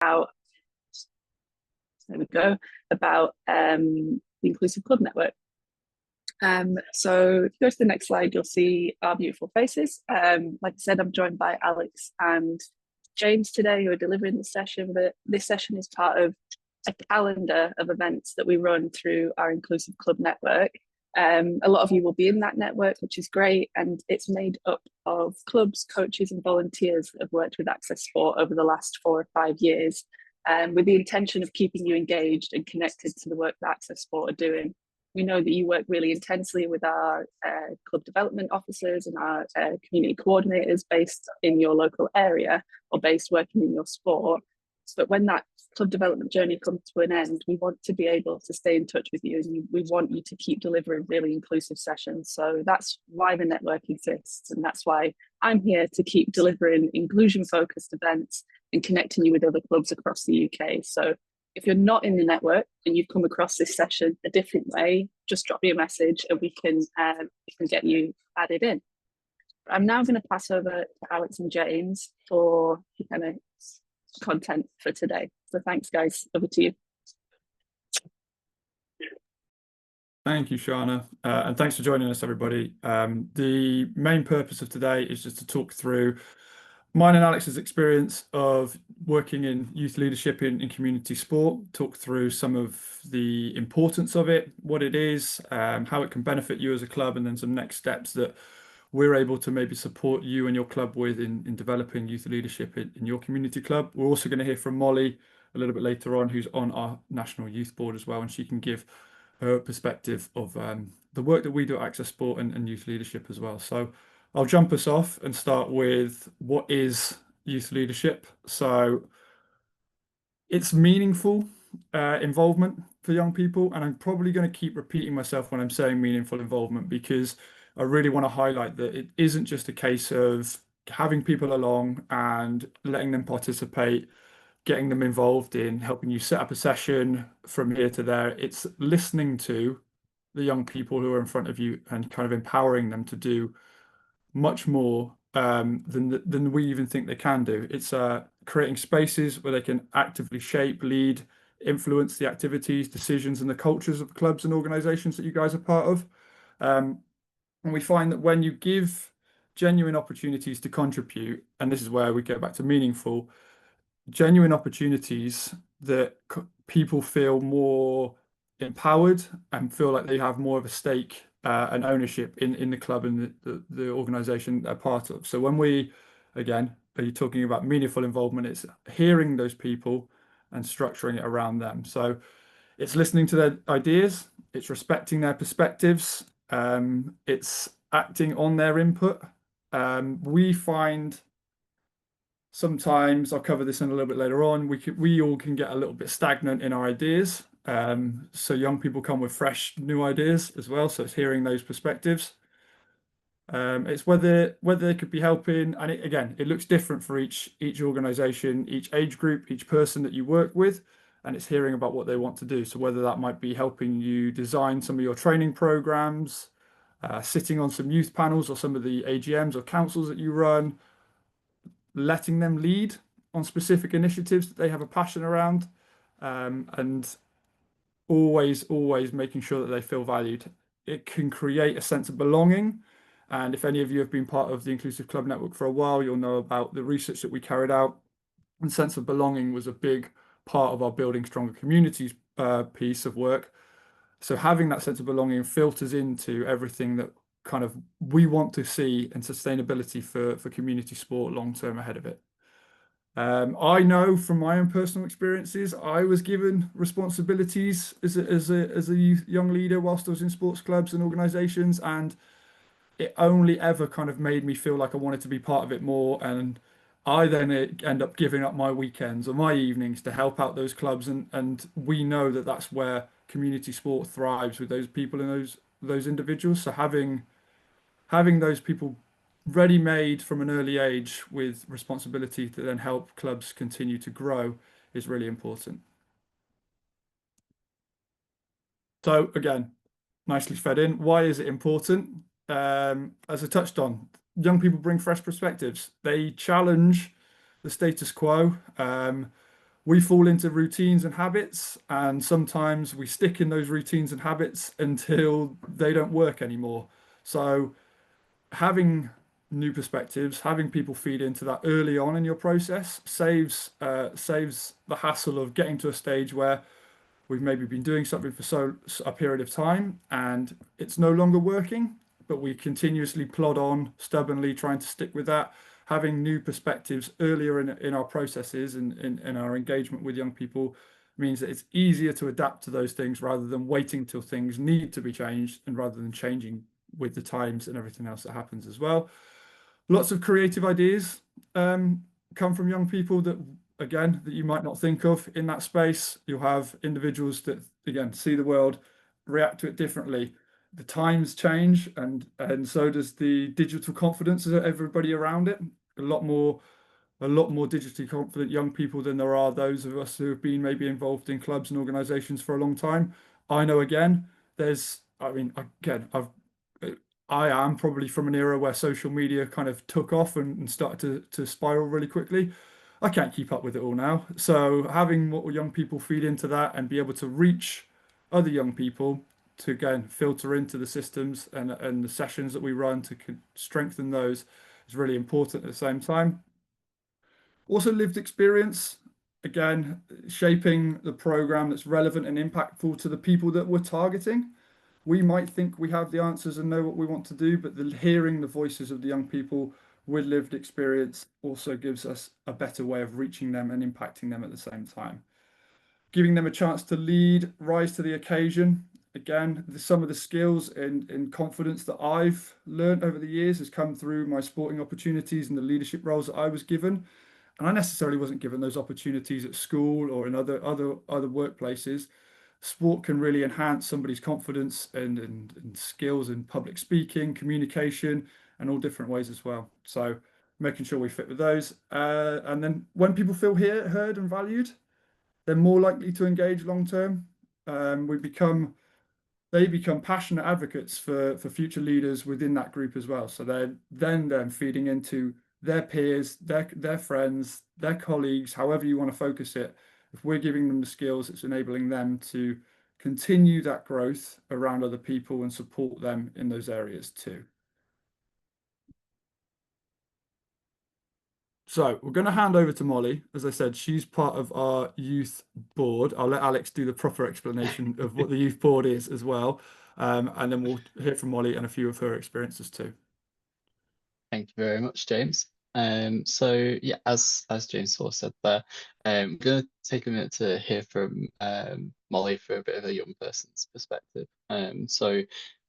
about, there we go, about the Inclusive Club Network. So if you go to the next slide, you'll see our beautiful faces. Like I said, I'm joined by Alex and James today, who are delivering the session, but this session is part of a calendar of events that we run through our Inclusive Club Network. A lot of you will be in that network, which is great, and it's made up of clubs, coaches and volunteers that have worked with Access Sport over the last 4 or 5 years, with the intention of keeping you engaged and connected to the work that Access Sport are doing. We know that you work really intensely with our club development officers and our community coordinators based in your local area or based working in your sport. But when that club development journey comes to an end, we want to be able to stay in touch with you, and we want you to keep delivering really inclusive sessions. So that's why the network exists, and that's why I'm here to keep delivering inclusion-focused events and connecting you with other clubs across the UK. So if you're not in the network and you've come across this session a different way, just drop me a message and we can get you added in. I'm now going to pass over to Alex and James for kind of content for today. So thanks, guys. Over to you. Thank you, Shana, and thanks for joining us, everybody. The main purpose of today is just to talk through mine and Alex's experience of working in youth leadership in community sport, talk through some of the importance of it, what it is, how it can benefit you as a club, and then some next steps that we're able to maybe support you and your club with in developing youth leadership in your community club. We're also going to hear from Mollie a little bit later on, who's on our National Youth Board as well, and she can give her perspective of the work that we do at Access Sport and youth leadership as well. So I'll jump us off and start with what is youth leadership. So it's meaningful involvement for young people, and I'm probably going to keep repeating myself when I'm saying meaningful involvement, because I really want to highlight that it isn't just a case of having people along and letting them participate, getting them involved in helping you set up a session from here to there. It's listening to the young people who are in front of you and kind of empowering them to do much more than we even think they can do. It's creating spaces where they can actively shape, lead, influence the activities, decisions, and the cultures of clubs and organizations that you guys are part of. And we find that when you give genuine opportunities to contribute, and this is where we go back to meaningful, genuine opportunities that people feel more empowered and feel like they have more of a stake and ownership in the club and the organization they're part of. So when we, again, are you talking about meaningful involvement, it's hearing those people and structuring it around them. So it's listening to their ideas, it's respecting their perspectives, it's acting on their input. We find sometimes, I'll cover this in a little bit later on, we all can get a little bit stagnant in our ideas. So young people come with fresh new ideas as well. So it's hearing those perspectives. It's whether they could be helping, and it looks different for each organization, each age group, each person that you work with, and it's hearing about what they want to do. So whether that might be helping you design some of your training programs, sitting on some youth panels or some of the AGMs or councils that you run, letting them lead on specific initiatives that they have a passion around, and always making sure that they feel valued. It can create a sense of belonging. And if any of you have been part of the Inclusive Club Network for a while, you'll know about the research that we carried out. And sense of belonging was a big part of our Building Stronger Communities piece of work. So having that sense of belonging filters into everything that kind of we want to see and sustainability for community sport long term ahead of it. I know from my own personal experiences, I was given responsibilities as a young leader whilst I was in sports clubs and organisations, and it only ever kind of made me feel like I wanted to be part of it more. And I then end up giving up my weekends or my evenings to help out those clubs, and we know that that's where community sport thrives, with those people and those individuals. So having those people ready-made from an early age with responsibility to then help clubs continue to grow is really important. So again, nicely fed in. Why is it important? As I touched on, young people bring fresh perspectives. They challenge the status quo. we fall into routines and habits, and sometimes we stick in those routines and habits until they don't work anymore. So having new perspectives, having people feed into that early on in your process saves the hassle of getting to a stage where we've maybe been doing something for a period of time and it's no longer working, but we continuously plod on stubbornly trying to stick with that. Having new perspectives earlier in our processes and in our engagement with young people means that it's easier to adapt to those things rather than waiting till things need to be changed and rather than changing with the times and everything else that happens as well. Lots of creative ideas come from young people that, again, that you might not think of in that space. You'll have individuals that, again, see the world, react to it differently. The times change, and so does the digital confidence of everybody around it. A lot more digitally confident young people than there are those of us who have been maybe involved in clubs and organizations for a long time. I know, again, I mean, again, I am probably from an era where social media kind of took off and started to spiral really quickly. I can't keep up with it all now. So having what young people feed into that and be able to reach other young people to, again, filter into the systems and the sessions that we run to strengthen those is really important at the same time. Also, lived experience, again, shaping the program that's relevant and impactful to the people that we're targeting. We might think we have the answers and know what we want to do, but hearing the voices of the young people with lived experience also gives us a better way of reaching them and impacting them at the same time. Giving them a chance to lead, rise to the occasion. Again, some of the skills and confidence that I've learned over the years has come through my sporting opportunities and the leadership roles that I was given. And I necessarily wasn't given those opportunities at school or in other workplaces. Sport can really enhance somebody's confidence and skills in public speaking, communication, and all different ways as well. So making sure we fit with those. And then when people feel heard and valued, they're more likely to engage long term. They become passionate advocates for future leaders within that group as well. So they're then feeding into their peers, their friends, their colleagues, however you want to focus it. If we're giving them the skills, it's enabling them to continue that growth around other people and support them in those areas too. So we're going to hand over to Mollie. As I said, she's part of our youth board. I'll let Alex do the proper explanation of what the youth board is as well. And then we'll hear from Mollie and a few of her experiences too. Thank you very much, James. So yeah, as James sort of said there, I'm going to take a minute to hear from Mollie for a bit of a young person's perspective. So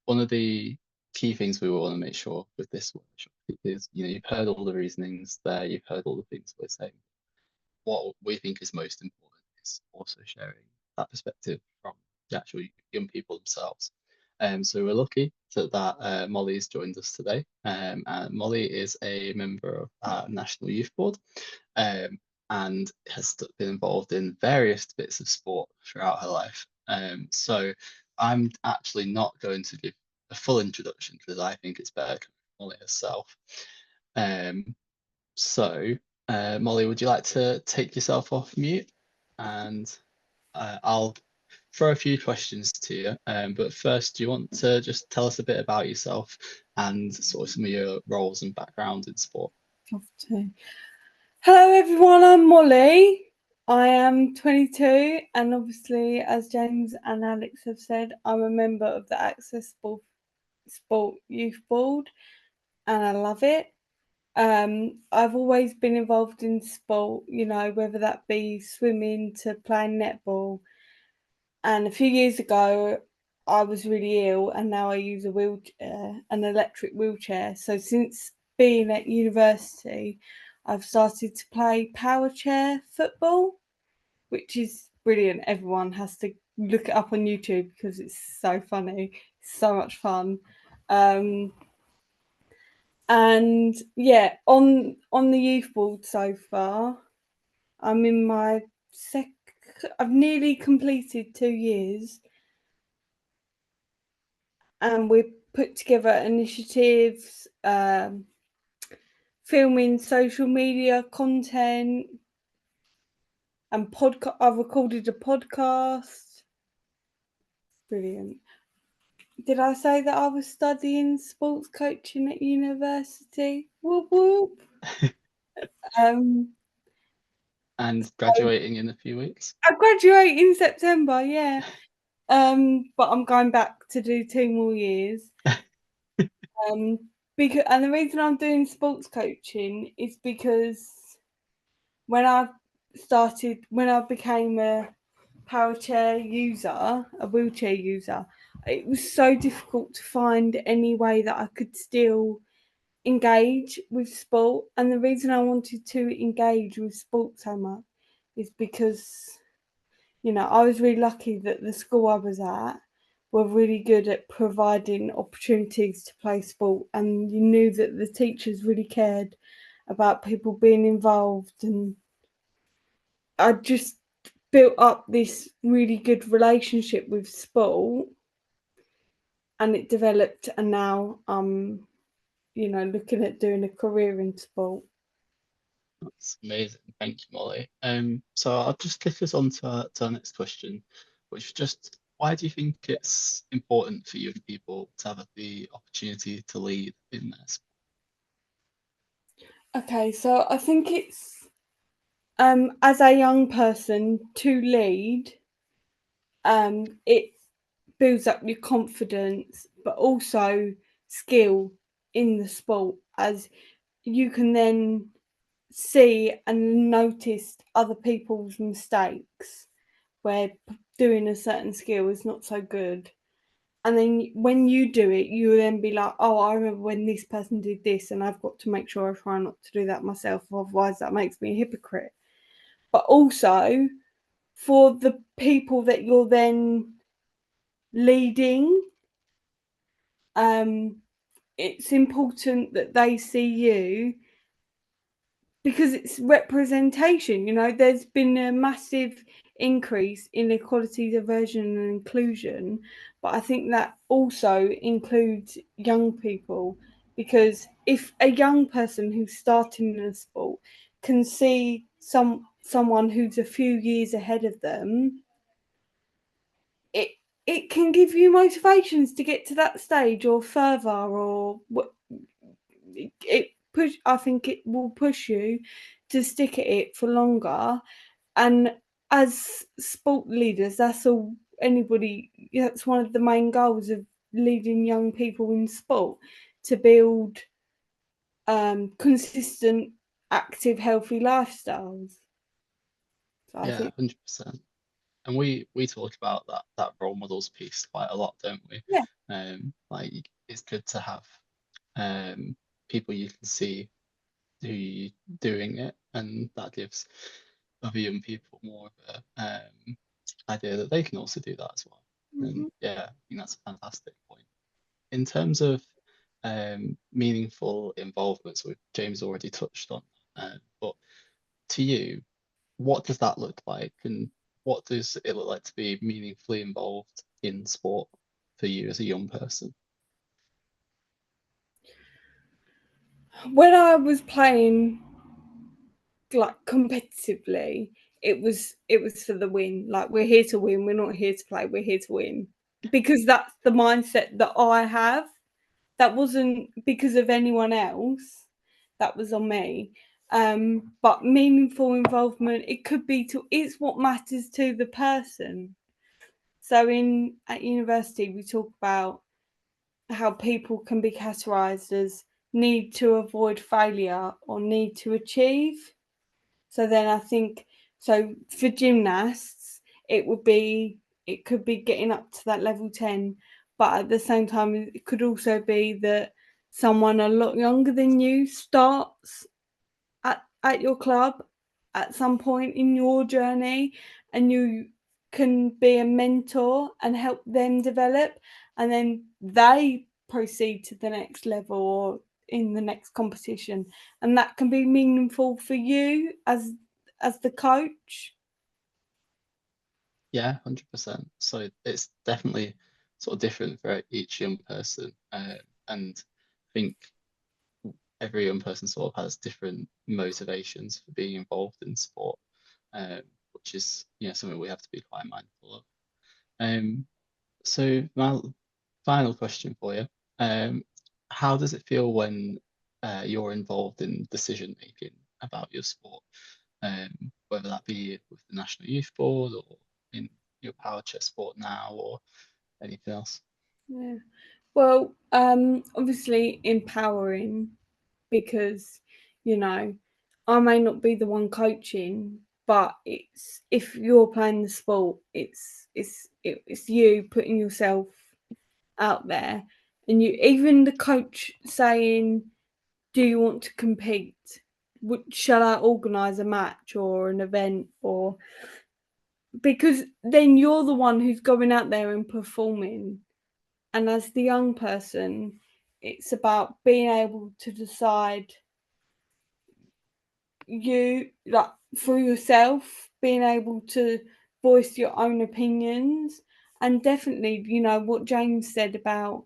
one of the key things we want to make sure with this workshop is, you've heard all the reasonings there, you've heard all the things we're saying. What we think is most important is also sharing that perspective from the actual young people themselves. So we're lucky that Mollie's joined us today. And Mollie is a member of our National Youth Board and has been involved in various bits of sport throughout her life. So I'm actually not going to give a full introduction because I think it's better coming from Mollie herself. Mollie, would you like to take yourself off mute? And I'll throw a few questions to you. But first, do you want to just tell us a bit about yourself and sort of some of your roles and background in sport? Hello everyone, I'm Mollie. I am 22 and obviously, as James and Alex have said, I'm a member of the Accessible Sport Youth Board and I love it. I've always been involved in sport, whether that be swimming to playing netball. And a few years ago, I was really ill and now I use a wheelchair, an electric wheelchair. So since being at university, I've started to play power chair football, which is brilliant. Everyone has to look it up on YouTube because it's so funny. It's so much fun. And yeah, on the youth board so far, I'm in my I've nearly completed 2 years. And we've put together initiatives, filming social media content, and I've recorded a podcast. Brilliant. Did I say that I was studying sports coaching at university? Whoop whoop. And graduating in a few weeks. I graduate in September, yeah. But I'm going back to do 2 more years. And the reason I'm doing sports coaching is because when I became a wheelchair user, it was so difficult to find any way that I could still engage with sport. And the reason I wanted to engage with sport so much is because, I was really lucky that the school I was at were really good at providing opportunities to play sport, and you knew that the teachers really cared about people being involved, and I just built up this really good relationship with sport, and it developed, and now I'm looking at doing a career in sport. That's amazing. Thank you, Molly. So I'll just kick us on to our next question, which is just why do you think it's important for young people to have the opportunity to lead in this? Okay, so I think it's as a young person to lead, it builds up your confidence, but also skill in the sport, as you can then see and notice other people's mistakes where doing a certain skill is not so good. And then when you do it, you will then be like, oh, I remember when this person did this, and I've got to make sure I try not to do that myself, otherwise that makes me a hypocrite. But also for the people that you're then leading, it's important that they see you, because it's representation. There's been a massive increase in equality, diversion and inclusion, but I think that also includes young people, because if a young person who's starting in a sport can see someone who's a few years ahead of them, it can give you motivations to get to that stage or further, or I think it will push you to stick at it for longer. And as sport leaders, that's one of the main goals of leading young people in sport, to build consistent, active, healthy lifestyles. So I Yeah, think 100%. And we talk about that role models piece quite a lot, don't we? Yeah. Like it's good to have people you can see who you doing it, and that gives other young people more of a idea that they can also do that as well. And yeah, I think that's a fantastic point. In terms of meaningful involvement, so James already touched on, but to you, what does that look like, and what does it look like to be meaningfully involved in sport for you as a young person? when I was playing like competitively, it was for the win. Like, we're here to win, we're not here to play, we're here to win, because that's the mindset that I have. That wasn't because of anyone else, that was on me. But meaningful involvement, it's what matters to the person. So at university we talk about how people can be categorized as need to avoid failure or need to achieve. So then I think, so for gymnasts, it could be getting up to that level 10, but at the same time, it could also be that someone a lot younger than you starts at your club at some point in your journey, and you can be a mentor and help them develop, and then they proceed to the next level or in the next competition, and that can be meaningful for you as the coach. Yeah, 100%. So it's definitely sort of different for each young person, and I think every young person sort of has different motivations for being involved in sport, which is something we have to be quite mindful of. So my final question for you, how does it feel when you're involved in decision making about your sport, whether that be with the National Youth Board or in your power chess sport now or anything else? Yeah. Well, obviously empowering, because I may not be the one coaching, but it's if you're playing the sport, it's you putting yourself out there, and even the coach saying, "Do you want to compete? Shall I organise a match or an event?" Or because then you're the one who's going out there and performing. And as the young person, it's about being able to decide for yourself, being able to voice your own opinions. And definitely, what James said about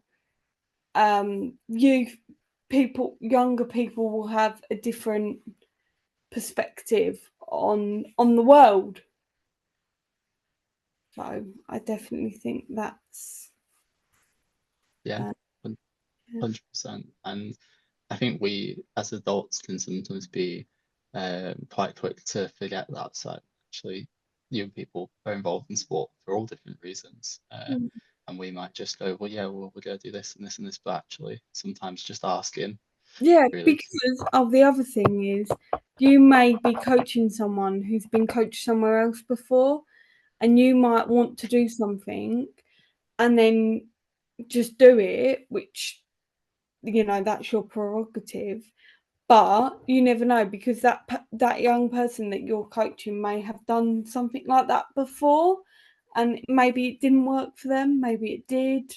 younger people will have a different perspective on the world. So I definitely think that's Yeah, 100%. And I think we as adults can sometimes be quite quick to forget that side. Actually, young people are involved in sport for all different reasons. And we might just go, well, yeah, well, we're going to do this and this and this, but actually sometimes just asking. Yeah, really. because the other thing is you may be coaching someone who's been coached somewhere else before, and you might want to do something and then just do it, which that's your prerogative. But you never know, because that young person that you're coaching may have done something like that before, and maybe it didn't work for them, maybe it did.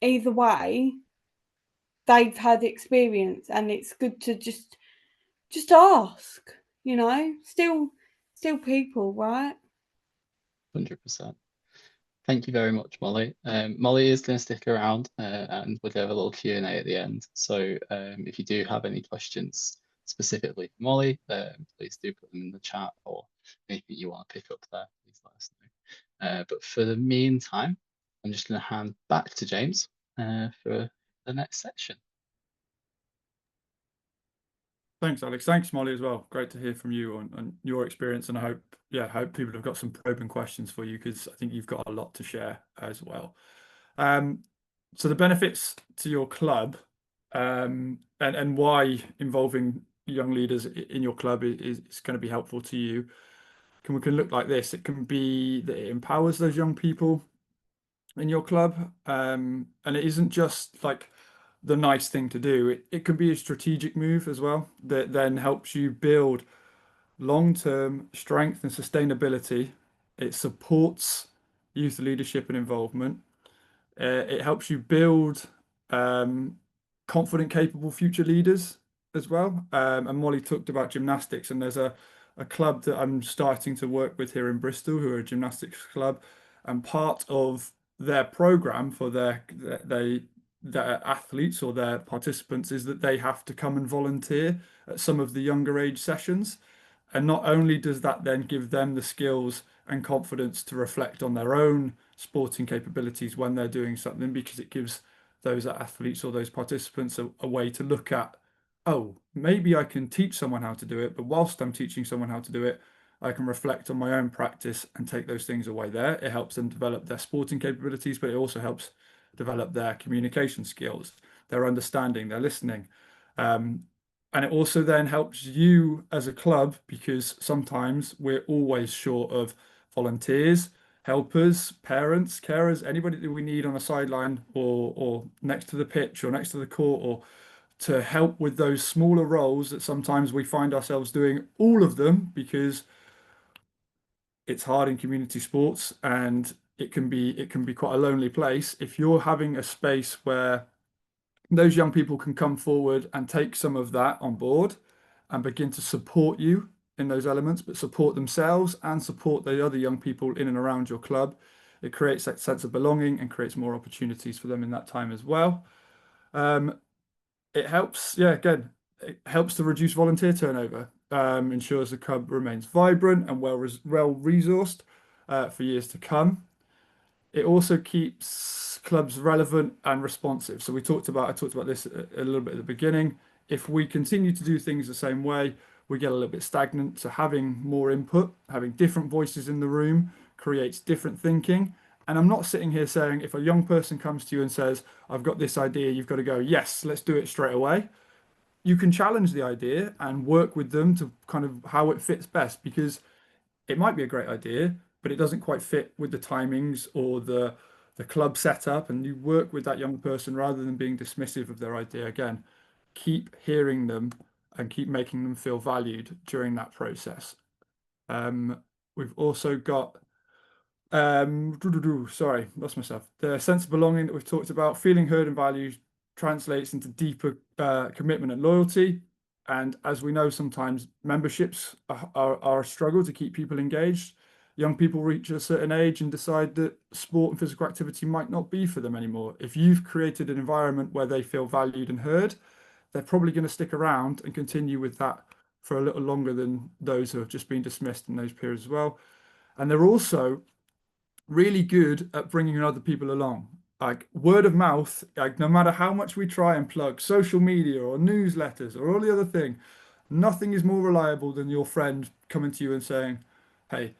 Either way, they've had experience, and it's good to just ask. Still people, right? 100%. Thank you very much, Mollie. Mollie is going to stick around and we'll have a little Q&A at the end. So if you do have any questions specifically for Mollie, please do put them in the chat, or anything you want to pick up there, please let us know. But for the meantime, I'm just going to hand back to James for the next section. Thanks, Alex. Thanks, Mollie, as well. Great to hear from you on your experience, and I hope people have got some probing questions for you, because I think you've got a lot to share as well. So the benefits to your club, and why involving young leaders in your club is going to be helpful to you. We can look like this. It can be that it empowers those young people in your club, and it isn't just like the nice thing to do. It can be a strategic move as well that then helps you build long-term strength and sustainability. It supports youth leadership and involvement. It helps you build confident, capable future leaders as well. And Mollie talked about gymnastics, and there's a club that I'm starting to work with here in Bristol, who are a gymnastics club, and part of their program for their athletes or their participants is that they have to come and volunteer at some of the younger age sessions. And not only does that then give them the skills and confidence to reflect on their own sporting capabilities when they're doing something, because it gives those athletes or those participants a way to look at, oh, maybe I can teach someone how to do it, but whilst I'm teaching someone how to do it, I can reflect on my own practice and take those things away there. It helps them develop their sporting capabilities, but it also helps develop their communication skills, their understanding, their listening. And it also then helps you as a club, because sometimes we're always short of volunteers, helpers, parents, carers, anybody that we need on a sideline or next to the pitch or next to the court, or to help with those smaller roles that sometimes we find ourselves doing all of them, because it's hard in community sports and it can be quite a lonely place. If you're having a space where those young people can come forward and take some of that on board and begin to support you in those elements, but support themselves and support the other young people in and around your club, it creates that sense of belonging and creates more opportunities for them in that time as well. It helps, again, it helps to reduce volunteer turnover. ensures the club remains vibrant and well resourced for years to come. It also keeps clubs relevant and responsive. So I talked about this a little bit at the beginning. If we continue to do things the same way, we get a little bit stagnant. So having more input, having different voices in the room creates different thinking. And I'm not sitting here saying if a young person comes to you and says, I've got this idea, you've got to go, yes, let's do it straight away. You can challenge the idea and work with them to kind of how it fits best, because it might be a great idea, but it doesn't quite fit with the timings or the club setup. And you work with that young person rather than being dismissive of their idea. Again, keep hearing them and keep making them feel valued during that process. We've also got sorry, lost myself. The sense of belonging that we've talked about, feeling heard and valued, translates into deeper commitment and loyalty. And as we know, sometimes memberships are a struggle to keep people engaged. Young people reach a certain age and decide that sport and physical activity might not be for them anymore. If you've created an environment where they feel valued and heard, they're probably going to stick around and continue with that for a little longer than those who have just been dismissed in those periods as well. And they're also really good at bringing other people along. Like word of mouth, like no matter how much we try and plug social media or newsletters or all the other thing, nothing is more reliable than your friend coming to you and saying, hey,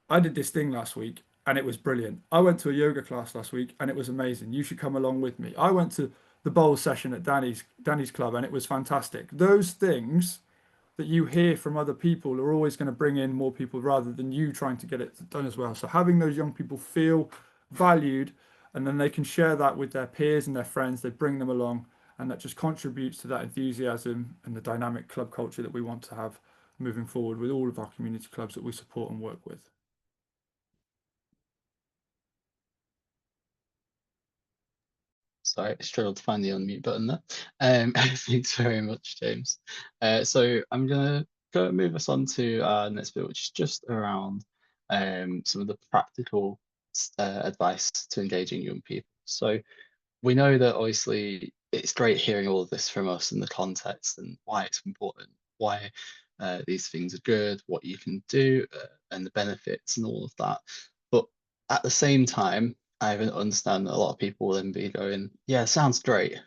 I did this thing last week and it was brilliant. I went to a yoga class last week and it was amazing. You should come along with me. I went to the bowl session at Danny's club and it was fantastic. Those things that you hear from other people are always going to bring in more people rather than you trying to get it done as well. So having those young people feel valued, and then they can share that with their peers and their friends, they bring them along, and that just contributes to that enthusiasm and the dynamic club culture that we want to have moving forward with all of our community clubs that we support and work with. Sorry, I struggled to find the unmute button there. Thanks very much, James. So I'm gonna move us on to our next bit, which is just around some of the practical advice to engaging young people. So we know that obviously it's great hearing all of this from us and the context and why it's important, why these things are good, what you can do, and the benefits and all of that. But at the same time, I understand that a lot of people will then be going, yeah, sounds great.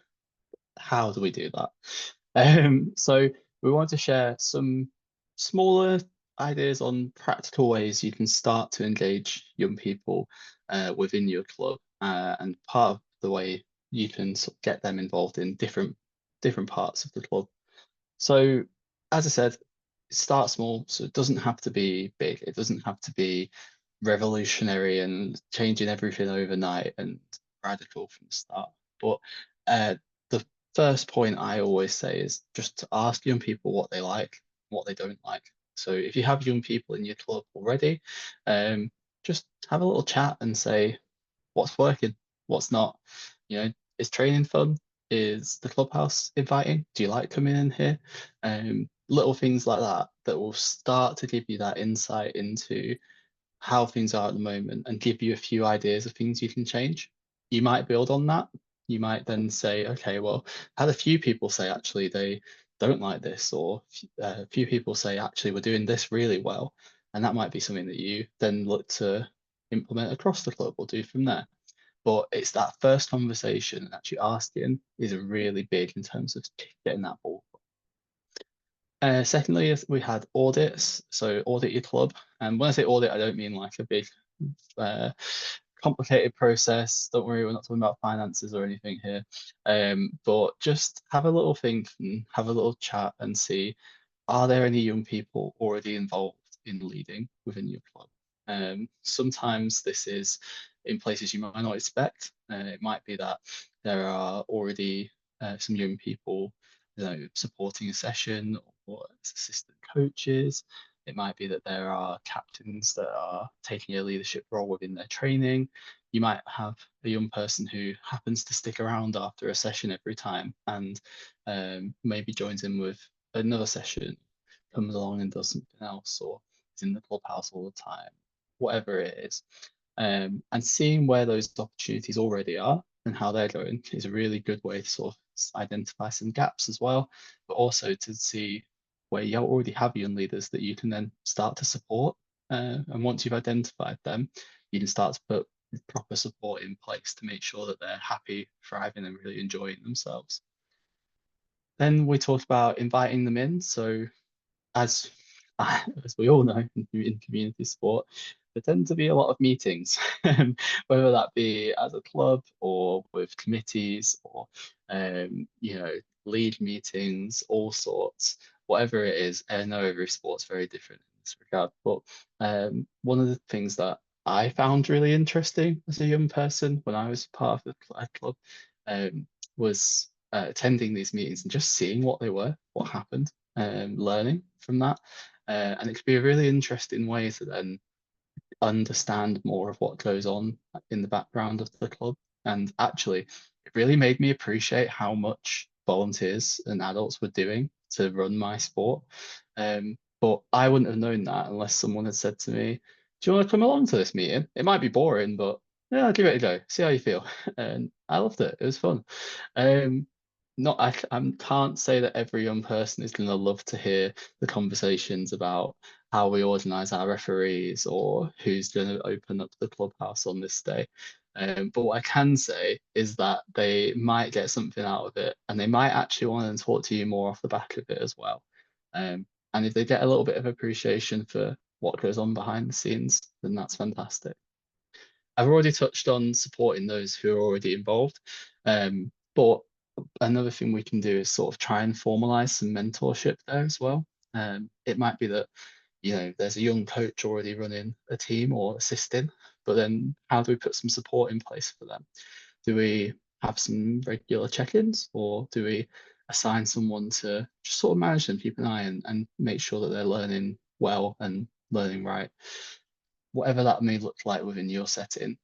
How do we do that? So we want to share some smaller ideas on practical ways you can start to engage young people within your club, and part of the way you can sort of get them involved in different parts of the club. So as I said, start small, so it doesn't have to be big. It doesn't have to be revolutionary and changing everything overnight and radical from the start. But the first point I always say is just to ask young people what they like, what they don't like. So if you have young people in your club already, just have a little chat and say what's working, what's not. You know, is training fun? Is the clubhouse inviting? Do you like coming in here? Little things like that that will start to give you that insight into how things are at the moment and give you a few ideas of things you can change. You might build on that. You might then say, okay, well, I had a few people say actually they don't like this, or a few people say actually we're doing this really well. And that might be something that you then look to implement across the club or do from there. But it's that first conversation and actually asking is really big in terms of getting that ball. Secondly, we had audits. So audit your club. And when I say audit, I don't mean like a big complicated process. Don't worry, we're not talking about finances or anything here. But just have a little think and have a little chat and see, are there any young people already involved in leading within your club? Sometimes this is in places you might not expect. It might be that there are already some young people, you know, supporting a session or as assistant coaches. It might be that there are captains that are taking a leadership role within their training. You might have a young person who happens to stick around after a session every time and maybe joins in with another session, comes along and does something else, or is in the clubhouse all the time, whatever it is. And seeing where those opportunities already are and how they're going is a really good way to sort of identify some gaps as well, but also to see where you already have young leaders that you can then start to support. And once you've identified them, you can start to put proper support in place to make sure that they're happy, thriving, and really enjoying themselves. Then we talked about inviting them in. So as as we all know in community sport, there tend to be a lot of meetings, whether that be as a club or with committees or league meetings, all sorts, whatever it is. I know every sport's very different in this regard, but one of the things that I found really interesting as a young person when I was part of the club was attending these meetings and just seeing what they were, what happened, learning from that. And it could be a really interesting way to then understand more of what goes on in the background of the club. And actually, it really made me appreciate how much volunteers and adults were doing to run my sport. But I wouldn't have known that unless someone had said to me, "Do you want to come along to this meeting? It might be boring, but yeah, I'll give it a go, see how you feel." And I loved it. It was fun. I can't say that every young person is going to love to hear the conversations about how we organise our referees or who's going to open up the clubhouse on this day. But what I can say is that they might get something out of it, and they might actually want to talk to you more off the back of it as well. And if they get a little bit of appreciation for what goes on behind the scenes, then that's fantastic. I've already touched on supporting those who are already involved, but another thing we can do is sort of try and formalize some mentorship there as well. It might be that there's a young coach already running a team or assisting, but then how do we put some support in place for them? Do we have some regular check-ins, or do we assign someone to just sort of manage them, keep an eye and make sure that they're learning well and learning right? Whatever that may look like within your setting.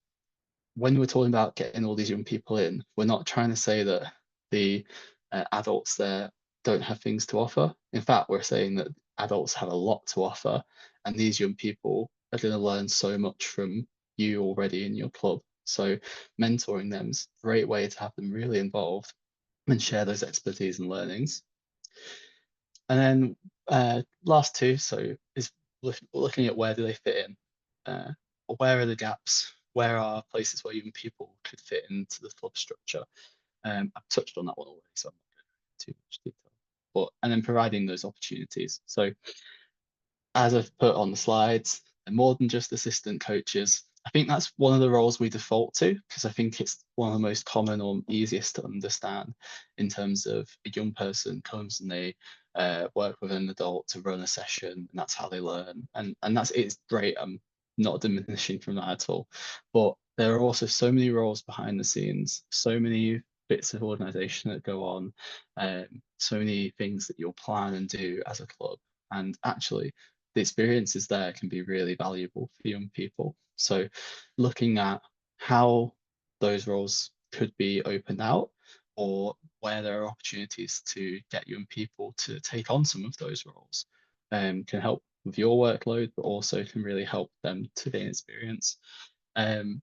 When we're talking about getting all these young people in, we're not trying to say that the adults there don't have things to offer. In fact, we're saying that adults have a lot to offer, and these young people are going to learn so much from you already in your club. So mentoring them is a great way to have them really involved and share those expertise and learnings. And then last two, so is looking at where do they fit in, where are the gaps, where are places where young people could fit into the club structure. I've touched on that one already, so I'm not going into too much detail. And then providing those opportunities. So as I've put on the slides, they're more than just assistant coaches. I think that's one of the roles we default to, because I think it's one of the most common or easiest to understand in terms of a young person comes and they work with an adult to run a session, and that's how they learn. And it's great. I'm not diminishing from that at all. But there are also so many roles behind the scenes, so many bits of organisation that go on, so many things that you'll plan and do as a club. And actually, the experiences there can be really valuable for young people. So looking at how those roles could be opened out, or where there are opportunities to get young people to take on some of those roles, can help with your workload, but also can really help them to gain experience. And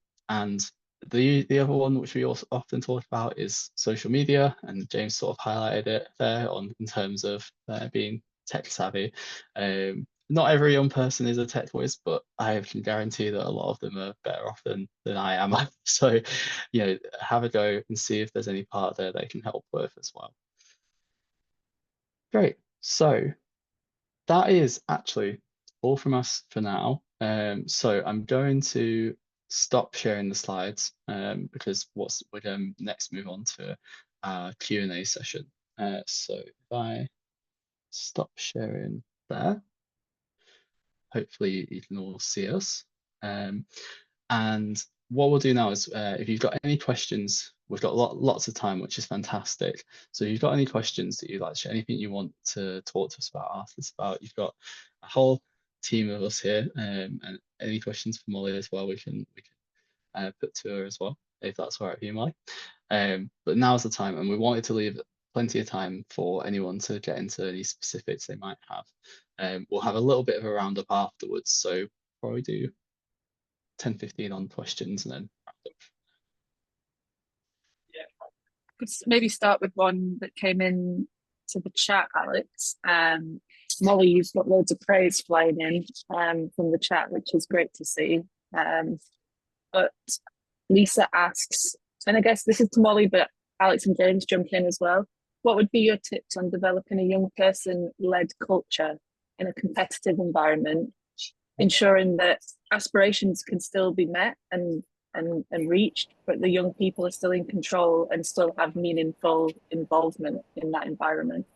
the other one which we also often talk about is social media, and James sort of highlighted it there in terms of being tech savvy. Not every young person is a tech whiz, but I can guarantee that a lot of them are better off than I am. So, have a go and see if there's any part there they can help with as well. Great. So that is actually all from us for now. So I'm going to stop sharing the slides because we're going to next move on to our Q&A session. So if I stop sharing there, hopefully you can all see us. And what we'll do now is if you've got any questions, we've got lots of time, which is fantastic. So if you've got any questions that you'd like to share, anything you want to talk to us about, ask us about, you've got a whole team of us here, and any questions for Mollie as well, we can put to her as well, if that's all right with you, Mollie. But now's the time, and we wanted to leave plenty of time for anyone to get into any specifics they might have. We'll have a little bit of a roundup afterwards, so probably do 10-15 on questions and then wrap up. Could maybe start with one that came in to the chat, Alex. Molly, you've got loads of praise flying in from the chat, which is great to see. But Lisa asks, and I guess this is to Molly, but Alex and James jump in as well. What would be your tips on developing a young person-led culture in a competitive environment, ensuring that aspirations can still be met and reached, but the young people are still in control and still have meaningful involvement in that environment?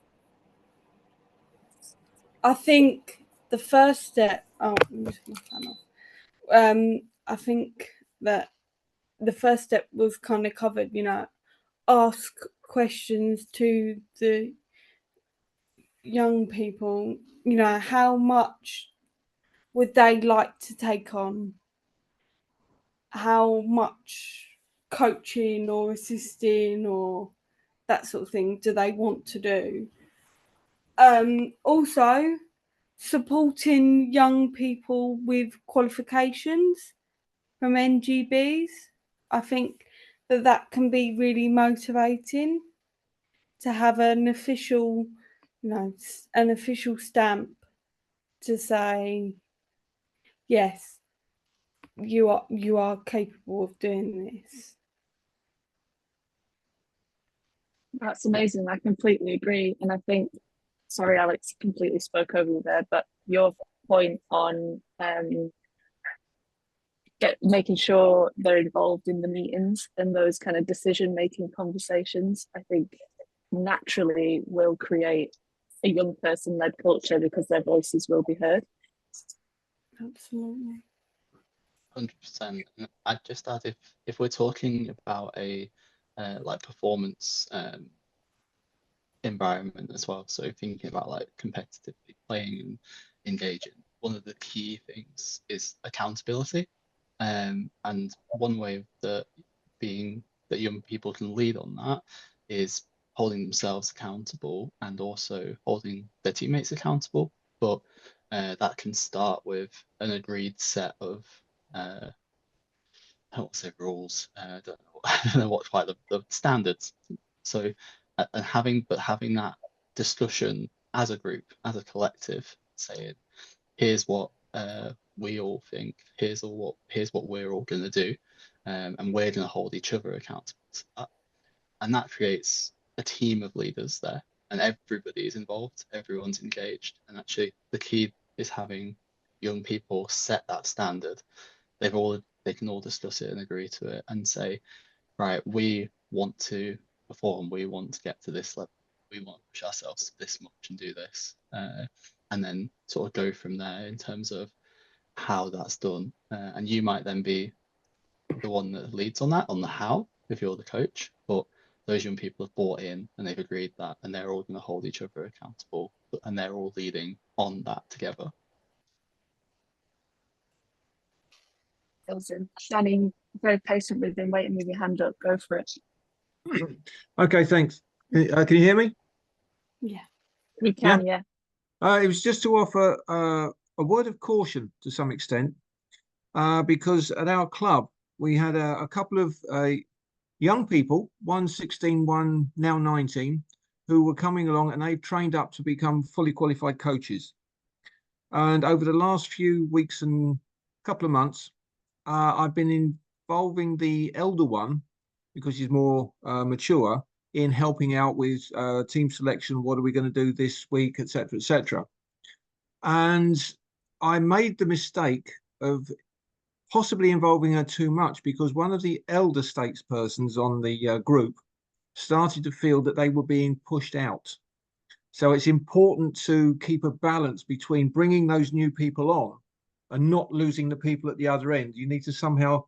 I think the first step. Oh, I think that the first step was kind of covered. Ask questions to the young people. How much would they like to take on? How much coaching or assisting or that sort of thing do they want to do? Also, supporting young people with qualifications from NGBs. I think that can be really motivating to have an official, an official stamp to say, yes, you are capable of doing this. That's amazing. I completely agree. And I think, sorry, Alex, completely spoke over you there, but your point on making sure they're involved in the meetings and those kind of decision-making conversations, I think naturally will create a young person-led culture because their voices will be heard. Absolutely. 100%. I'd just add, if we're talking about a like performance environment as well, so thinking about like competitively playing and engaging, one of the key things is accountability. And one way that young people can lead on that is holding themselves accountable and also holding their teammates accountable. But that can start with an agreed set of I don't want to say rules. I don't know what quite the standards. So having that discussion as a group, as a collective, saying, here's what we all think, here's what we're all going to do, and we're going to hold each other accountable to that. And that creates a team of leaders there, and everybody is involved, everyone's engaged. And actually, the key is having young people set that standard. They can all discuss it and agree to it and say, right, we want to perform, we want to get to this level, we want to push ourselves this much and do this, and then sort of go from there in terms of how that's done. And you might then be the one that leads on that, on the how, if you're the coach, but those young people have bought in and they've agreed that, and they're all going to hold each other accountable, and they're all leading on that together. Awesome. Danny, very patient with him, waiting with your hand up. Go for it. Okay, thanks. Can you hear me? Yeah. We can, yeah. It was just to offer a word of caution to some extent, because at our club we had a couple of young people, one 16, one now 19, who were coming along, and they've trained up to become fully qualified coaches. And over the last few weeks and couple of months, I've been involving the elder one, because he's more mature, in helping out with team selection. What are we going to do this week, etc., etc. And I made the mistake of possibly involving her too much, because one of the elder statespersons on the group started to feel that they were being pushed out. So it's important to keep a balance between bringing those new people on and not losing the people at the other end. You need to somehow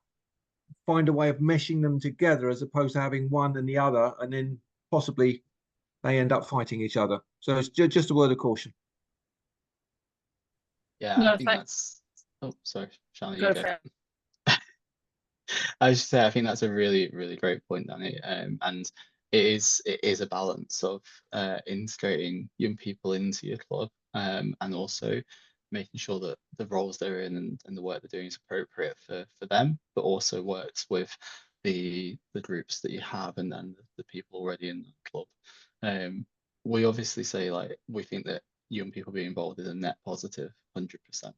find a way of meshing them together, as opposed to having one and the other, and then possibly they end up fighting each other. So it's just a word of caution. Yeah, No, I think that's. Oh, sorry, Shanna, you Go go. for it. I was just say, I think that's a really, really great point, Danny. And it is a balance of integrating young people into your club, and also making sure that the roles they're in and the work they're doing is appropriate for them, but also works with the groups that you have and then the people already in the club. We obviously say, like, we think that young people being involved is a net positive, 100%.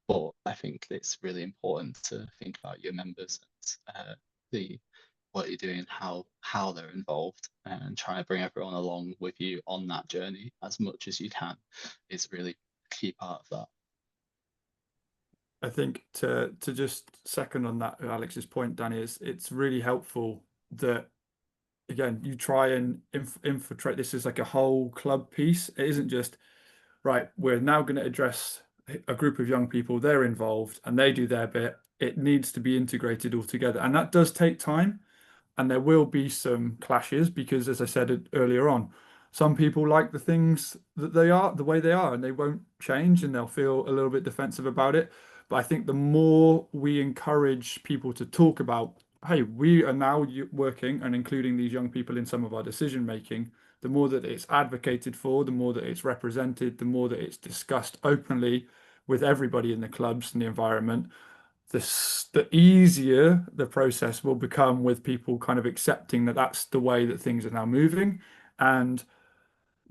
But I think it's really important to think about your members and the what you're doing, how they're involved, and try to bring everyone along with you on that journey as much as you can is really a key part of that. I think to just second on that Alex's point, Danny, is it's really helpful that again you try and infiltrate this as like a whole club piece. It isn't just right, we're now going to address a group of young people, they're involved and they do their bit. It needs to be integrated all together, and that does take time. And there will be some clashes because, as I said earlier on, some people like the things that they are the way they are and they won't change and they'll feel a little bit defensive about it. But I think the more we encourage people to talk about, hey, we are now working and including these young people in some of our decision making, the more that it's advocated for, the more that it's represented, the more that it's discussed openly with everybody in the clubs and the environment, the easier the process will become with people kind of accepting that that's the way that things are now moving, and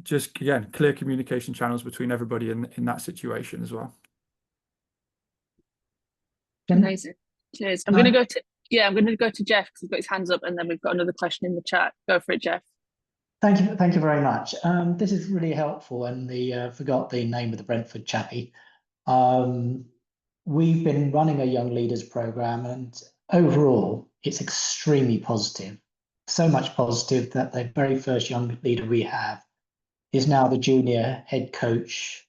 just again clear communication channels between everybody in that situation as well. Amazing. Cheers. I'm going to go to Jeff because he's got his hands up, and then we've got another question in the chat. Go for it, Jeff. Thank you very much. This is really helpful, and forgot the name of the Brentford chappie. We've been running a young leaders program, and overall it's extremely positive. So much positive that the very first young leader we have is now the junior head coach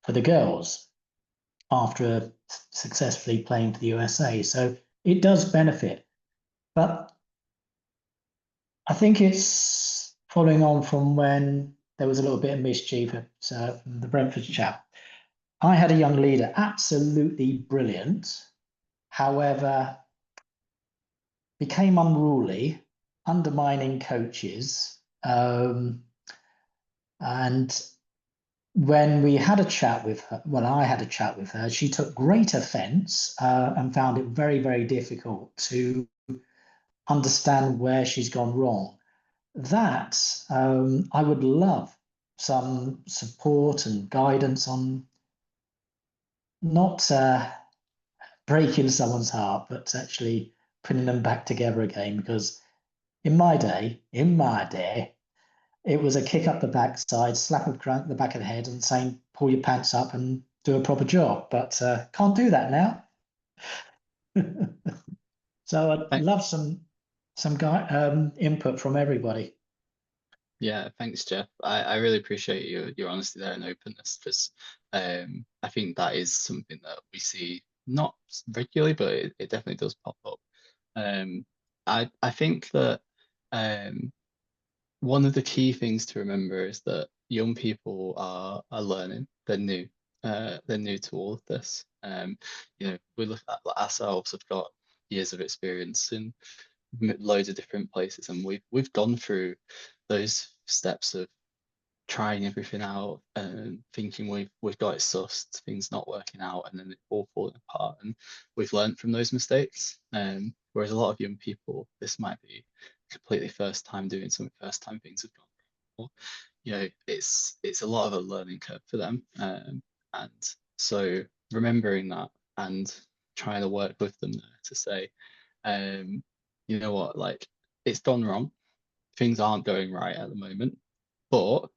for the girls after successfully playing for the USA. So it does benefit, but I think it's following on from when there was a little bit of mischief at the Brentford chap. I had a young leader, absolutely brilliant, however, became unruly, undermining coaches. And when we had a chat with her, well, I had a chat with her, she took great offense and found it very, very difficult to understand where she's gone wrong. That I would love some support and guidance on not breaking someone's heart, but actually putting them back together again. Because in my day, it was a kick up the backside, slap of the back of the head, and saying, "Pull your pants up and do a proper job." But can't do that now. So I'd love some input from everybody. Yeah, thanks, Jeff. I really appreciate your honesty there and openness, because I think that is something that we see not regularly, but it definitely does pop up. I think that one of the key things to remember is that young people are learning. They're new. They're new to all of this. We look at ourselves. Have got years of experience in loads of different places, and we've gone through those steps of trying everything out and thinking we've got it sussed, things not working out, and then it all falling apart. And we've learned from those mistakes. Whereas a lot of young people, this might be completely first time doing something, first time things have gone wrong. It's a lot of a learning curve for them. And so remembering that and trying to work with them there to say, you know what, like, it's gone wrong. Things aren't going right at the moment, but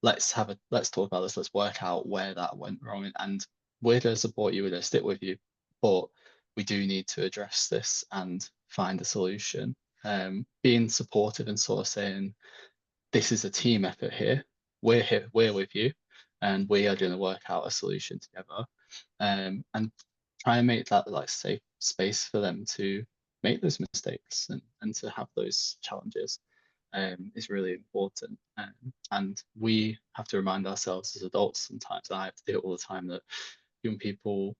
let's talk about this. Let's work out where that went wrong, and we're going to support you, we're going to stick with you, but we do need to address this and find a solution. Being supportive and sort of saying, this is a team effort here. We're here, we're with you, and we are going to work out a solution together. And try and make that like safe space for them to make those mistakes and to have those challenges is really important. And we have to remind ourselves as adults sometimes, and I have to do it all the time, that young people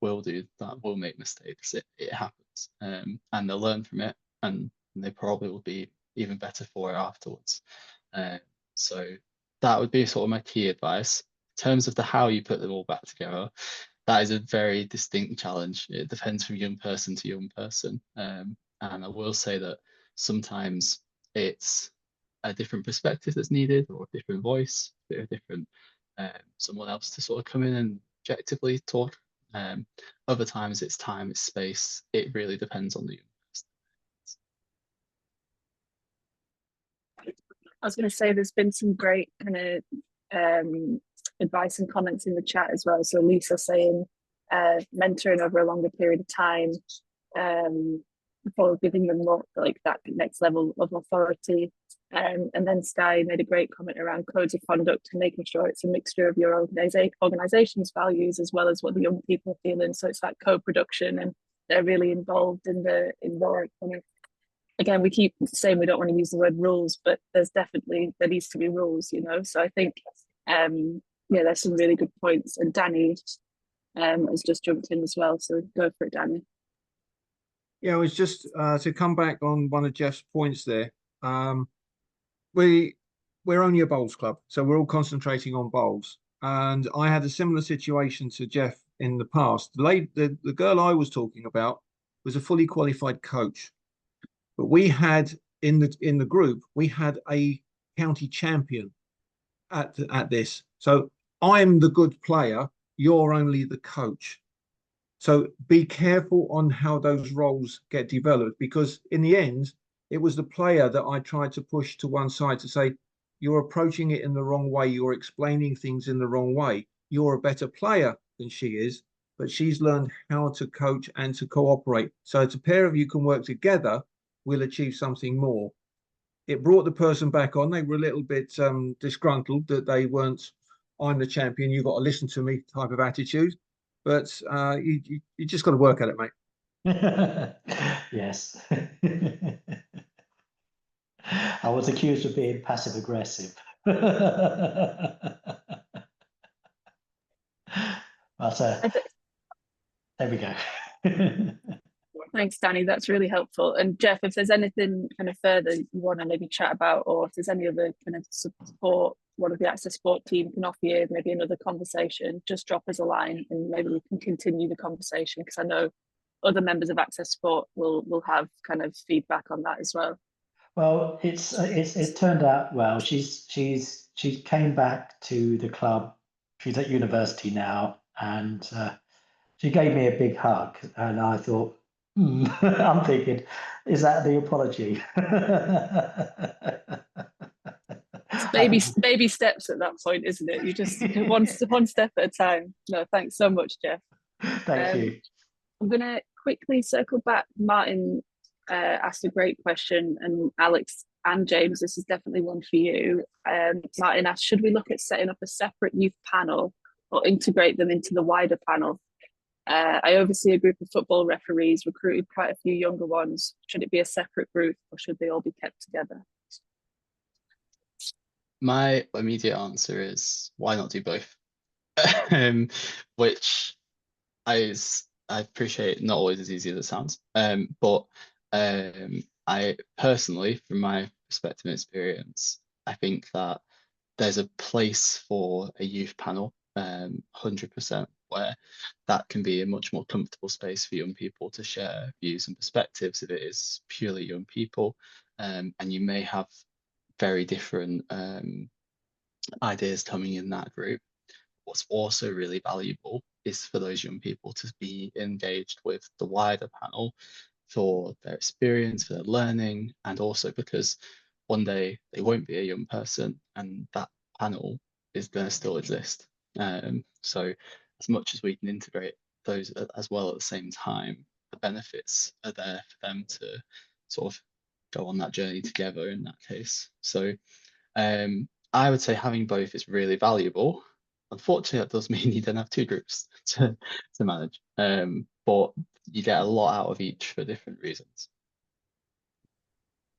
will do that, will make mistakes. It happens, and they'll learn from it, and they probably will be even better for it afterwards. So that would be sort of my key advice. In terms of the how you put them all back together, that is a very distinct challenge. It depends from young person to young person. And I will say that sometimes it's a different perspective that's needed, or a different voice, a bit of different someone else to sort of come in and objectively talk. Other times it's time, it's space. It really depends on the young person. I was going to say there's been some great kind of advice and comments in the chat as well. So Lisa saying mentoring over a longer period of time, before giving them more like that next level of authority. And then Sky made a great comment around codes of conduct and making sure it's a mixture of your organization's values as well as what the young people are feeling. So it's that co-production, and they're really involved in the kind of, again, we keep saying we don't want to use the word rules, but there needs to be rules, you know. So I think yeah, there's some really good points, and Danny has just jumped in as well, so go for it, Danny. Yeah, it was just to come back on one of Jeff's points there. We're only a bowls club, so we're all concentrating on bowls. And I had a similar situation to Jeff in the past. The girl I was talking about was a fully qualified coach, but we had in the group we had a county champion at this. So I'm the good player, you're only the coach. So be careful on how those roles get developed, because in the end, it was the player that I tried to push to one side to say, you're approaching it in the wrong way. You're explaining things in the wrong way. You're a better player than she is, but she's learned how to coach and to cooperate. So it's a pair of you can work together, we'll achieve something more. It brought the person back on. They were a little bit disgruntled that they weren't, I'm the champion, you've got to listen to me type of attitude. But you just got to work at it, mate. Yes. I was accused of being passive aggressive. But there we go. Thanks, Danny. That's really helpful. And Jeff, if there's anything kind of further you want to maybe chat about, or if there's any other kind of support one of the Access Sport team can offer you, maybe another conversation, just drop us a line and maybe we can continue the conversation, because I know other members of Access Sport will have kind of feedback on that as well. Well, it's turned out well. She came back to the club. She's at university now, and she gave me a big hug, and I thought, I'm thinking, is that the apology? It's baby steps at that point, isn't it? You just one step at a time. No, thanks so much, Jeff. Thank you. I'm going to quickly circle back. Martin asked a great question, and Alex and James, this is definitely one for you. Martin asked, should we look at setting up a separate youth panel or integrate them into the wider panel? I oversee a group of football referees, recruited quite a few younger ones. Should it be a separate group, or should they all be kept together? My immediate answer is, why not do both? Which I appreciate not always as easy as it sounds. But I personally, from my perspective and experience, I think that there's a place for a youth panel, 100%, where that can be a much more comfortable space for young people to share views and perspectives if it is purely young people. And you may have very different ideas coming in that group. What's also really valuable is for those young people to be engaged with the wider panel for their experience, for their learning, and also because one day they won't be a young person and that panel is going to still exist. So as much as we can integrate those as well at the same time, the benefits are there for them to sort of go on that journey together in that case. So I would say having both is really valuable. Unfortunately, that does mean you then have two groups to manage, but you get a lot out of each for different reasons.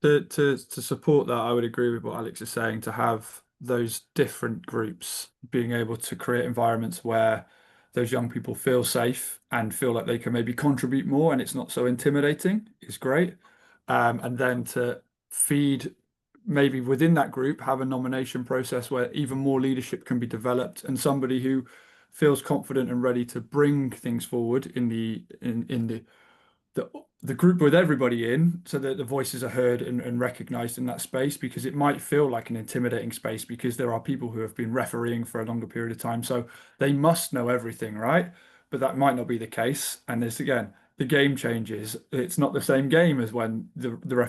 To support that, I would agree with what Alex is saying, to have those different groups being able to create environments where those young people feel safe and feel like they can maybe contribute more and it's not so intimidating is great. And then to feed, maybe within that group, have a nomination process where even more leadership can be developed, and somebody who feels confident and ready to bring things forward in the the group with everybody in, so that the voices are heard and recognized in that space, because it might feel like an intimidating space because there are people who have been refereeing for a longer period of time, so they must know everything, right? But that might not be the case. And this, again, the game changes. It's not the same game as when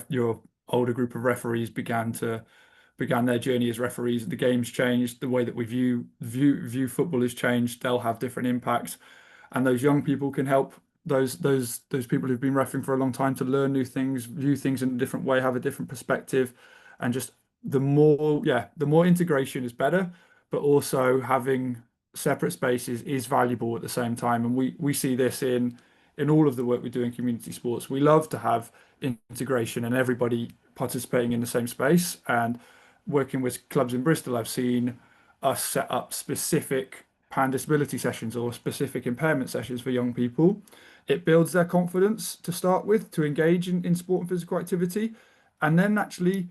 your older group of referees began their journey as referees. The game's changed, the way that we view football has changed. They'll have different impacts, and those young people can help those people who've been refereeing for a long time to learn new things, view things in a different way, have a different perspective. And just the more integration is better, but also having separate spaces is valuable at the same time. And we see this in all of the work we do in community sports. We love to have integration and everybody participating in the same space. And working with clubs in Bristol, I've seen us set up specific pan disability sessions or specific impairment sessions for young people. It builds their confidence to start with, to engage in sport and physical activity. And then actually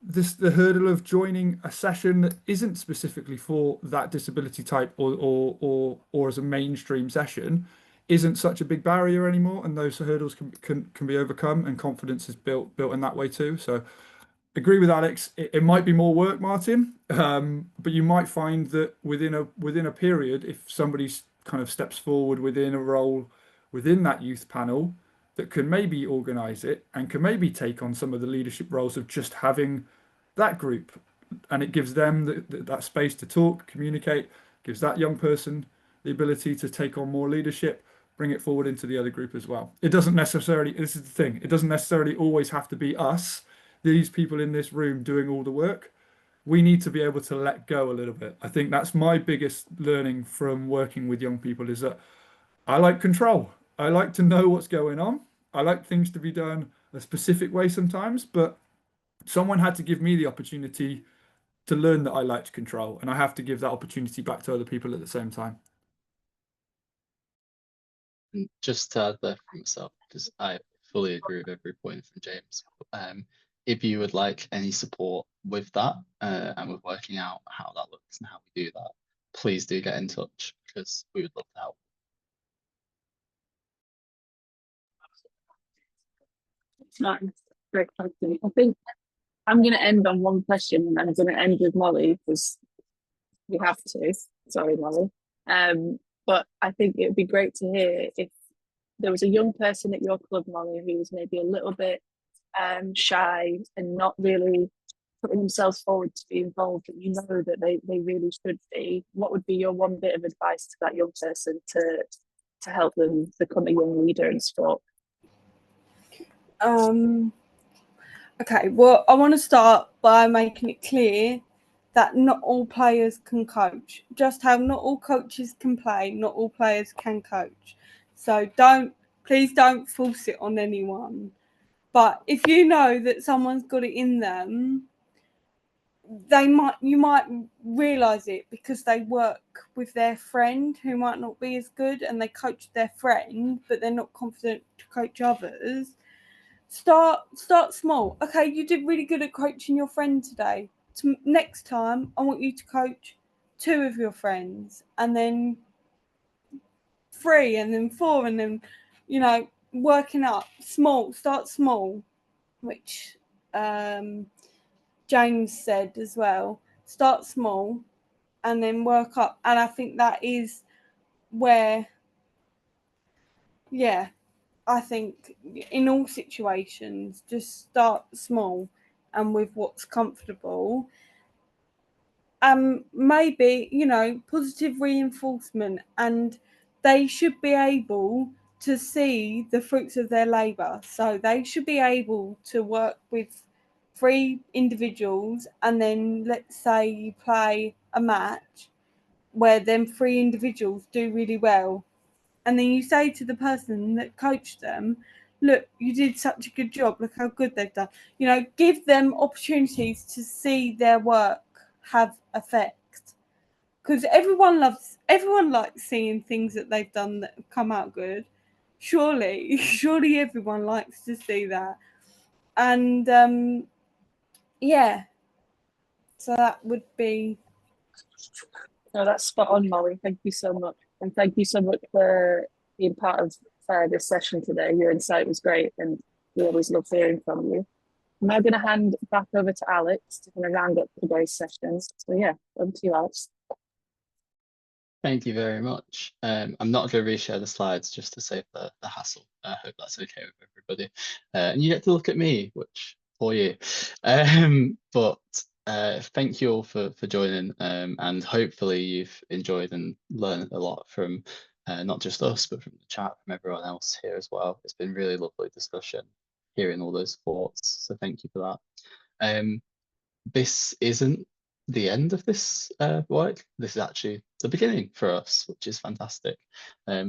the hurdle of joining a session that isn't specifically for that disability type or as a mainstream session isn't such a big barrier anymore, and those hurdles can be overcome, and confidence is built in that way too. So agree with Alex. It might be more work, Martin, but you might find that within a period, if somebody kind of steps forward within a role within that youth panel, that can maybe organise it and can maybe take on some of the leadership roles of just having that group, and it gives them that space to talk, communicate, gives that young person the ability to take on more leadership, bring it forward into the other group as well. It doesn't necessarily, this is the thing, it doesn't necessarily always have to be us, these people in this room doing all the work. We need to be able to let go a little bit. I think that's my biggest learning from working with young people, is that I like control. I like to know what's going on. I like things to be done a specific way sometimes, but someone had to give me the opportunity to learn that I liked control, and I have to give that opportunity back to other people at the same time. Just to add there for myself, because I fully agree with every point from James. If you would like any support with that and with working out how that looks and how we do that, please do get in touch, because we would love to help. Nice. Great question. I think I'm going to end on one question, and I'm going to end with Mollie because we have to. Sorry, Mollie. But I think it would be great to hear if there was a young person at your club, Mollie, who was maybe a little bit shy and not really putting themselves forward to be involved, but you know that they really should be. What would be your one bit of advice to that young person to help them become a young leader in sport? Okay, well, I want to start by making it clear that not all players can coach. Just how not all coaches can play, not all players can coach. So please don't force it on anyone. But if you know that someone's got it in them, you might realise it because they work with their friend who might not be as good, and they coach their friend, but they're not confident to coach others. Start small. Okay, you did really good at coaching your friend today. Next time, I want you to coach 2 of your friends, and then 3, and then 4, and then, working up small. Start small, which James said as well. Start small, and then work up. And I think that is where, I think in all situations, just start small and with what's comfortable. Maybe, positive reinforcement, and they should be able to see the fruits of their labour. So they should be able to work with 3 individuals, and then let's say you play a match where them 3 individuals do really well. And then you say to the person that coached them, look, you did such a good job. Look how good they've done. Give them opportunities to see their work have effect. Because everyone likes seeing things that they've done that have come out good. Surely everyone likes to see that. And so that would be. No, that's spot on, Mollie. Thank you so much. And thank you so much for being part of this session today. Your insight was great, and we always love hearing from you. I'm now going to hand back over to Alex to kind of round up today's session. So yeah, over to you, Alex. Thank you very much. I'm not going to reshare the slides just to save the hassle. I hope that's okay with everybody. And you get to look at me, which for you. But thank you all for joining, and hopefully you've enjoyed and learned a lot from not just us, but from the chat, from everyone else here as well. It's been really lovely discussion, hearing all those thoughts. So thank you for that. This isn't the end of this work. This is actually the beginning for us, which is fantastic.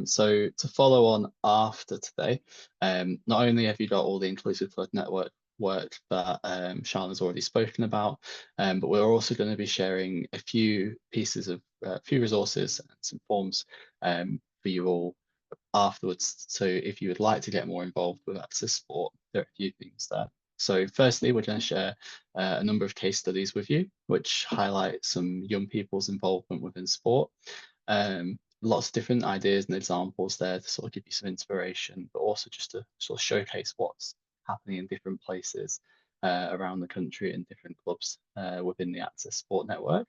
So to follow on after today, not only have you got all the Inclusive Flood Network work that Shana's already spoken about, but we're also going to be sharing a few pieces of few resources and some forms for you all afterwards. So if you would like to get more involved with access sport, there are a few things there. So firstly, we're going to share a number of case studies with you, which highlight some young people's involvement within sport. Lots of different ideas and examples there to sort of give you some inspiration, but also just to sort of showcase what's happening in different places around the country and different clubs within the Access Sport Network.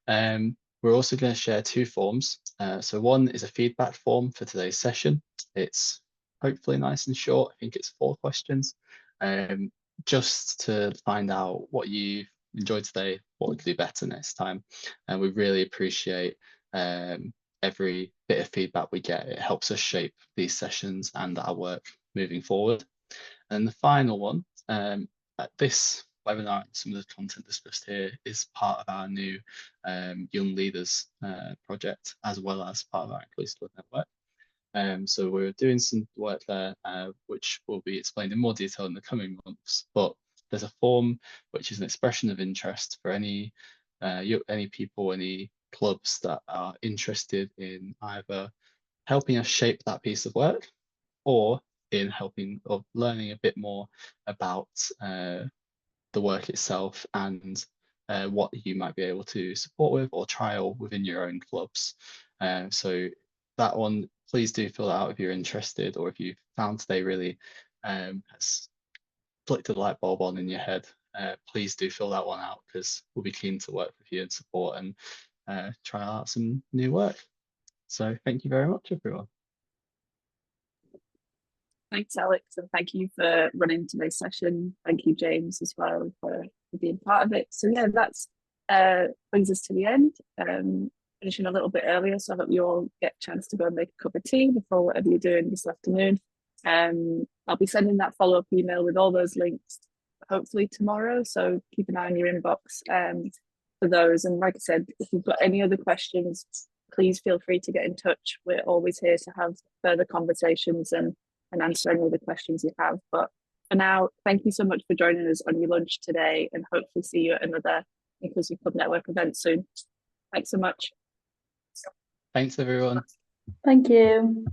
We're also going to share two forms. So one is a feedback form for today's session. It's hopefully nice and short. I think it's 4 questions. Just to find out what you enjoyed today, what we could do better next time. And we really appreciate every bit of feedback we get. It helps us shape these sessions and our work moving forward. And the final one, this webinar and some of the content discussed here is part of our new Young Leaders project, as well as part of our Inclusive Network. So we're doing some work there, which will be explained in more detail in the coming months. But there's a form which is an expression of interest for any people, any clubs that are interested in either helping us shape that piece of work, or in helping or learning a bit more about the work itself and what you might be able to support with or trial within your own clubs. So that one, please do fill out if you're interested, or if you found today really has flicked a light bulb on in your head. Please do fill that one out, because we'll be keen to work with you and support and try out some new work. So thank you very much, everyone. Thanks, Alex, and thank you for running today's session. Thank you, James, as well, for being part of it. So yeah, that's brings us to the end. Finishing a little bit earlier, so I hope you all get a chance to go and make a cup of tea before whatever you're doing this afternoon. I'll be sending that follow-up email with all those links hopefully tomorrow, so keep an eye on your inbox for those. And like I said, if you've got any other questions, please feel free to get in touch. We're always here to have further conversations and answer any of the questions you have. But for now, thank you so much for joining us on your lunch today, and hopefully see you at another Inclusive Club Network event soon. Thanks so much. Thanks, everyone. Thank you.